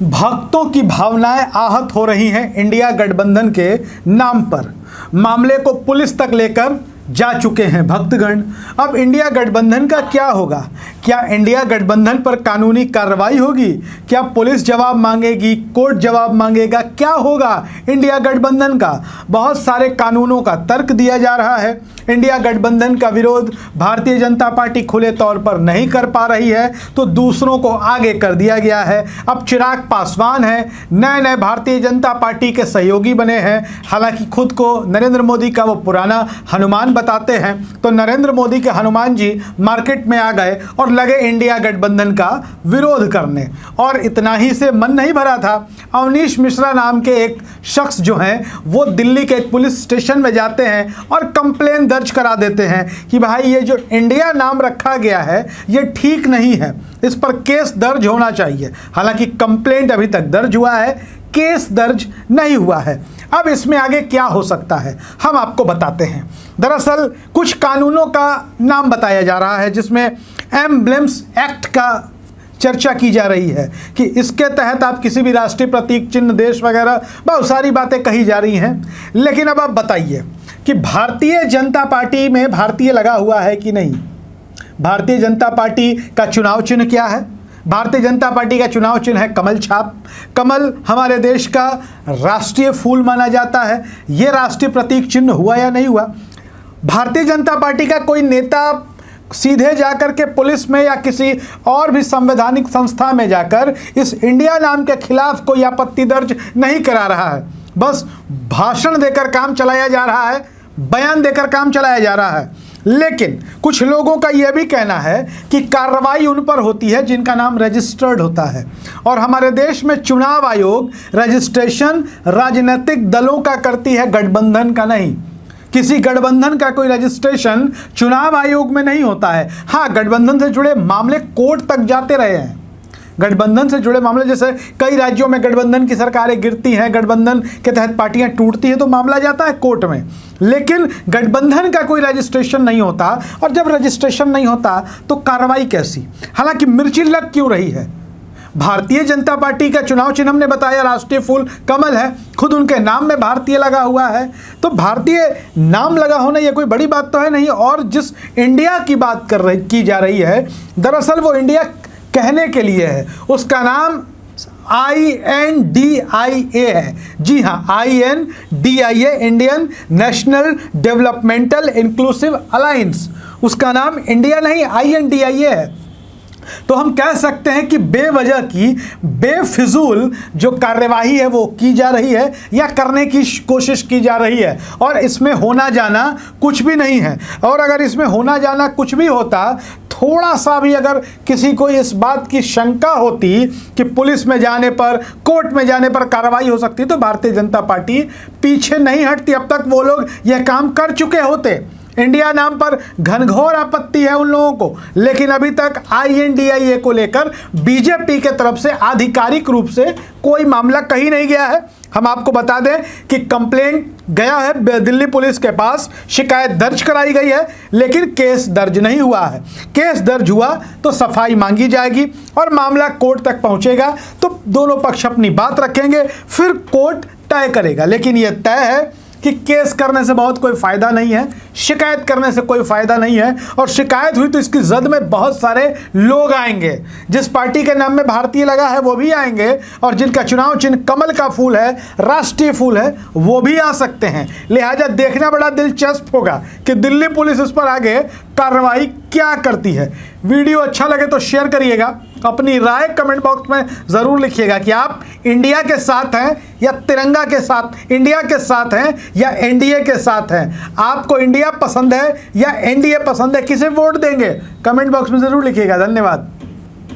भक्तों की भावनाएं आहत हो रही हैं इंडिया गठबंधन के नाम पर। मामले को पुलिस तक लेकर जा चुके हैं भक्तगण। अब इंडिया गठबंधन का क्या होगा? क्या इंडिया गठबंधन पर कानूनी कार्रवाई होगी? क्या पुलिस जवाब मांगेगी? कोर्ट जवाब मांगेगा? क्या होगा इंडिया गठबंधन का? बहुत सारे कानूनों का तर्क दिया जा रहा है। इंडिया गठबंधन का विरोध भारतीय जनता पार्टी खुले तौर पर नहीं कर पा रही है, तो दूसरों को आगे कर दिया गया है। अब चिराग पासवान है, नए नए भारतीय जनता पार्टी के सहयोगी बने हैं। हालांकि खुद को नरेंद्र मोदी का वो पुराना हनुमान बताते हैं, तो नरेंद्र मोदी के हनुमान जी मार्केट में आ गए और लगे इंडिया गठबंधन का विरोध करने। और इतना ही से मन नहीं भरा था, अवनीश मिश्रा नाम के एक शख्स जो हैं वो दिल्ली के एक पुलिस स्टेशन में जाते हैं और कंप्लेन दर्ज करा देते हैं कि भाई ये जो इंडिया नाम रखा गया है ये ठीक नहीं है, इस पर केस दर्ज होना चाहिए। हालांकि कंप्लेंट अभी तक दर्ज हुआ है, केस दर्ज नहीं हुआ है। अब इसमें आगे क्या हो सकता है हम आपको बताते हैं। दरअसल कुछ कानूनों का नाम बताया जा रहा है जिसमें एम्ब्लेम्स एक्ट का चर्चा की जा रही है कि इसके तहत आप किसी भी राष्ट्रीय प्रतीक चिन्ह, देश वगैरह बहुत सारी बातें कही जा रही हैं। लेकिन अब आप बताइए कि भारतीय जनता पार्टी में भारतीय लगा हुआ है कि नहीं? भारतीय जनता पार्टी का चुनाव चिन्ह क्या है? भारतीय जनता पार्टी का चुनाव चिन्ह है कमल छाप। कमल हमारे देश का राष्ट्रीय फूल माना जाता है। ये राष्ट्रीय प्रतीक चिन्ह हुआ या नहीं हुआ? भारतीय जनता पार्टी का कोई नेता सीधे जाकर के पुलिस में या किसी और भी संवैधानिक संस्था में जाकर इस इंडिया नाम के खिलाफ कोई आपत्ति दर्ज नहीं करा रहा है। बस भाषण देकर काम चलाया जा रहा है, बयान देकर काम चलाया जा रहा है। लेकिन कुछ लोगों का यह भी कहना है कि कार्रवाई उन पर होती है जिनका नाम रजिस्टर्ड होता है। और हमारे देश में चुनाव आयोग रजिस्ट्रेशन राजनीतिक दलों का करती है, गठबंधन का नहीं। किसी गठबंधन का कोई रजिस्ट्रेशन चुनाव आयोग में नहीं होता है। हाँ, गठबंधन से जुड़े मामले कोर्ट तक जाते रहे हैं। गठबंधन से जुड़े मामले, जैसे कई राज्यों में गठबंधन की सरकारें गिरती हैं, गठबंधन के तहत पार्टियां टूटती हैं, तो मामला जाता है कोर्ट में। लेकिन गठबंधन का कोई रजिस्ट्रेशन नहीं होता, और जब रजिस्ट्रेशन नहीं होता तो कार्रवाई कैसी? हालांकि मिर्ची लग क्यों रही है? भारतीय जनता पार्टी का चुनाव चिन्ह हमने बताया राष्ट्रीय फूल कमल है, खुद उनके नाम में भारतीय लगा हुआ है, तो भारतीय नाम लगा होना ये कोई बड़ी बात तो है नहीं। और जिस इंडिया की बात की जा रही है, दरअसल वो इंडिया कहने के लिए है, उसका नाम INDIA है। जी हाँ, INDIA, Indian national developmental inclusive alliance. उसका नाम इंडिया नहीं, INDIA है। तो हम कह सकते हैं कि बेवजह की बेफिजूल जो कार्यवाही है वो की जा रही है या करने की कोशिश की जा रही है, और इसमें होना जाना कुछ भी नहीं है। और अगर इसमें होना जाना कुछ भी होता, थोड़ा सा भी अगर किसी को इस बात की शंका होती कि पुलिस में जाने पर, कोर्ट में जाने पर कार्रवाई हो सकती, तो भारतीय जनता पार्टी पीछे नहीं हटती। अब तक वो लोग यह काम कर चुके होते। इंडिया नाम पर घनघोर आपत्ति है उन लोगों को, लेकिन अभी तक INDIA को लेकर बीजेपी के तरफ से आधिकारिक रूप से कोई मामला कहीं नहीं गया है। हम आपको बता दें कि कंप्लेंट गया है दिल्ली पुलिस के पास, शिकायत दर्ज कराई गई है, लेकिन केस दर्ज नहीं हुआ है। केस दर्ज हुआ तो सफाई मांगी जाएगी और मामला कोर्ट तक पहुंचेगा, तो दोनों पक्ष अपनी बात रखेंगे, फिर कोर्ट तय करेगा। लेकिन यह तय है कि केस करने से बहुत कोई फ़ायदा नहीं है, शिकायत करने से कोई फ़ायदा नहीं है। और शिकायत हुई तो इसकी जद में बहुत सारे लोग आएंगे। जिस पार्टी के नाम में भारतीय लगा है वो भी आएंगे, और जिनका चुनाव चिन्ह कमल का फूल है, राष्ट्रीय फूल है, वो भी आ सकते हैं। लिहाजा देखना बड़ा दिलचस्प होगा कि दिल्ली पुलिस इस पर आगे कार्रवाई क्या करती है। वीडियो अच्छा लगे तो शेयर करिएगा, अपनी राय कमेंट बॉक्स में ज़रूर लिखिएगा कि आप इंडिया के साथ हैं या तिरंगा के साथ, इंडिया के साथ हैं या NDA के साथ हैं। आपको इंडिया पसंद है या NDA पसंद है, किसे वोट देंगे? कमेंट बॉक्स में ज़रूर लिखिएगा। धन्यवाद।